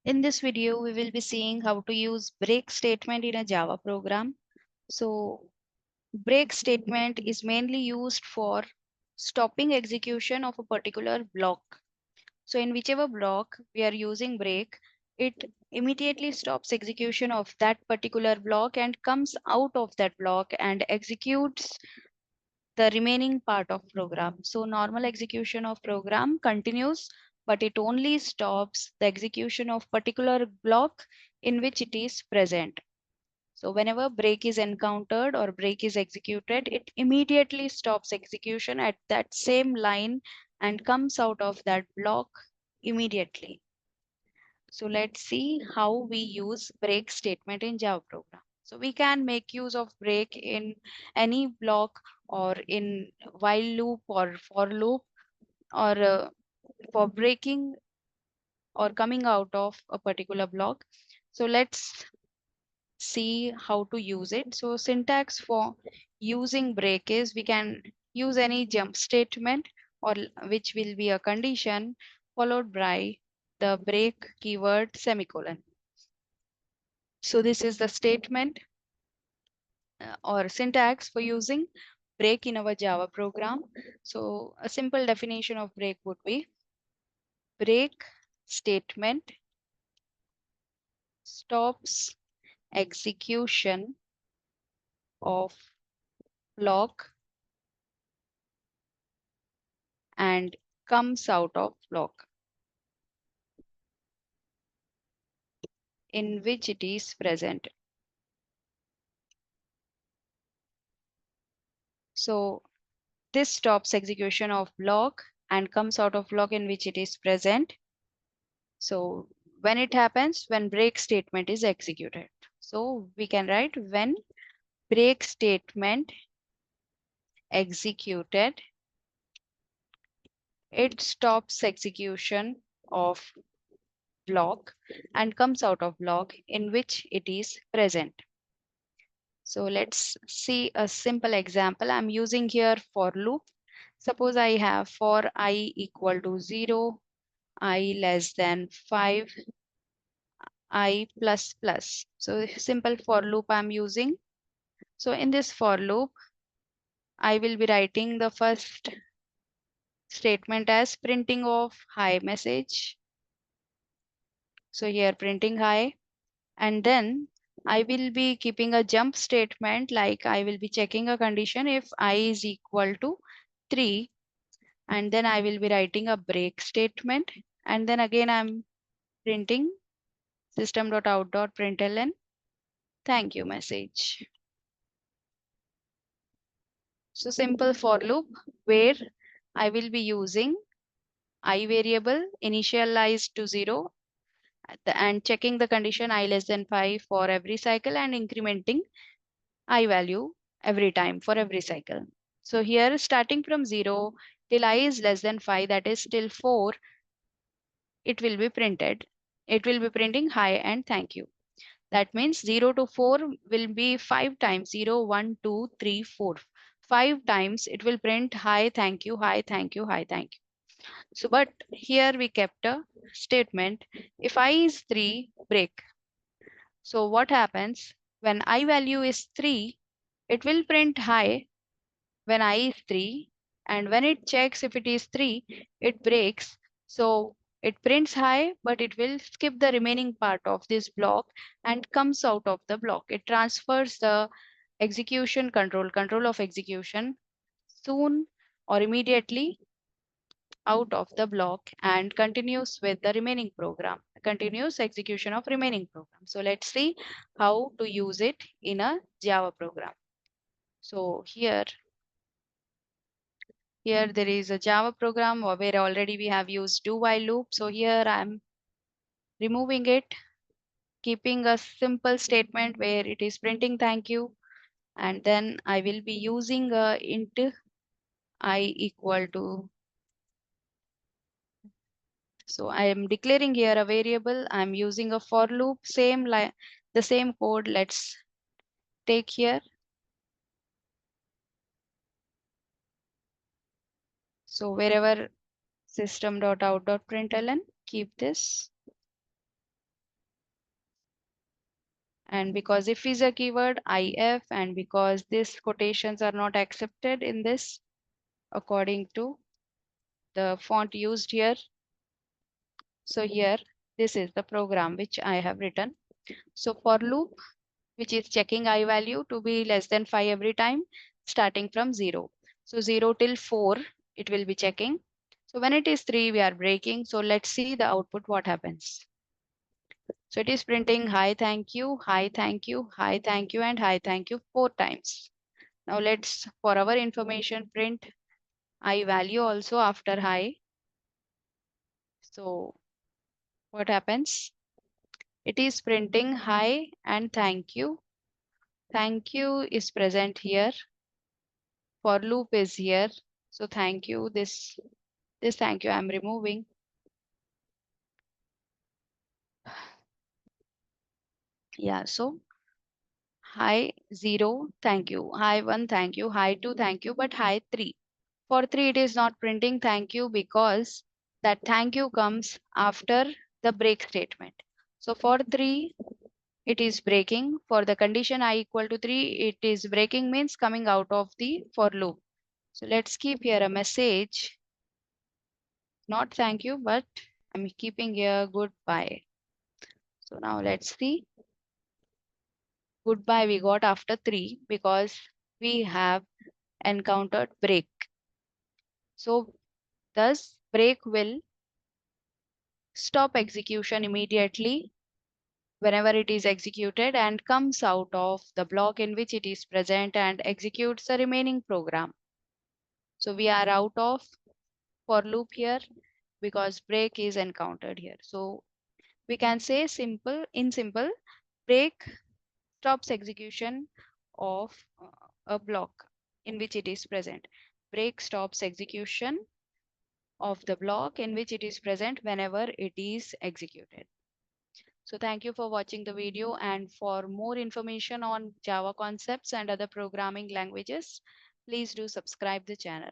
In this video, we will be seeing how to use break statement in a Java program. So break statement is mainly used for stopping execution of a particular block. So in whichever block we are using break, it immediately stops execution of that particular block and comes out of that block and executes the remaining part of program. So normal execution of program continues, but it only stops the execution of particular block in which it is present. So whenever break is encountered or break is executed, it immediately stops execution at that same line and comes out of that block immediately. So let's see how we use break statement in Java program. So we can make use of break in any block or in while loop or for loop or for breaking or coming out of a particular block. So let's see how to use it. So syntax for using break is we can use any jump statement or which will be a condition followed by the break keyword semicolon. So this is the statement or syntax for using break in our Java program. So a simple definition of break would be break statement stops execution of block and comes out of block in which it is present. So this stops execution of block and comes out of block in which it is present. So when it happens, when break statement is executed. So we can write when break statement executed, it stops execution of block and comes out of block in which it is present. So let's see a simple example. I'm using here for loop. Suppose I have for I equal to 0, I less than 5, I plus plus. So simple for loop I'm using. So in this for loop, I will be writing the first statement as printing of hi message. So here printing hi, and then I will be keeping a jump statement like I will be checking a condition if I is equal to 3, and then I will be writing a break statement, and then again I'm printing system.out.println thank you message. So simple for loop where I will be using I variable initialized to 0 and checking the condition I less than 5 for every cycle and incrementing I value every time for every cycle. So here starting from 0 till I is less than 5, that is till 4, it will be printed. It will be printing hi and thank you. That means 0 to 4 will be 5 times 0, 1, 2, 3, 4. 5 times it will print hi, thank you, hi, thank you, hi, thank you. So, but here we kept a statement. If I is 3, break. So what happens when I value is 3, it will print hi when I is 3. And when it checks if it is 3, it breaks. So it prints hi, but it will skip the remaining part of this block and comes out of the block. It transfers the execution control of execution soon or immediately out of the block and continues with the remaining program, continuous execution of remaining program. So let's see how to use it in a Java program. So here there is a Java program where already we have used do while loop. So here I'm removing it, keeping a simple statement where it is printing thank you. And then I will be using a int I equal to. So I am declaring here a variable. I'm using a for loop, same like the same code. Let's take here. So wherever system.out.println, keep this. And because if is a keyword, if, and because these quotations are not accepted in this according to the font used here. So here, this is the program which I have written. So for loop, which is checking I value to be less than 5 every time, starting from 0. So 0 till 4, it will be checking. So when it is 3, we are breaking. So let's see the output, what happens. So it is printing hi, thank you, hi, thank you, hi, thank you, and hi, thank you 4 times. Now let's, for our information, print I value also after hi. So what happens? It is printing hi and thank you. Thank you is present here. For loop is here. So thank you. This thank you I'm removing. Yeah, so hi 0, thank you. Hi 1, thank you. Hi 2, thank you. But hi 3. For 3, it is not printing thank you because that thank you comes after the break statement. So for 3, it is breaking. For the condition I equal to 3, it is breaking means coming out of the for loop. So let's keep here a message. Not thank you, but I'm keeping here goodbye. So now let's see. Goodbye we got after 3 because we have encountered break. So thus break will stop execution immediately whenever it is executed and comes out of the block in which it is present and executes the remaining program. So we are out of for loop here because break is encountered here. So we can say in simple, break stops execution of a block in which it is present. Break stops execution of the block in which it is present whenever it is executed. So thank you for watching the video, and for more information on Java concepts and other programming languages, please do subscribe the channel.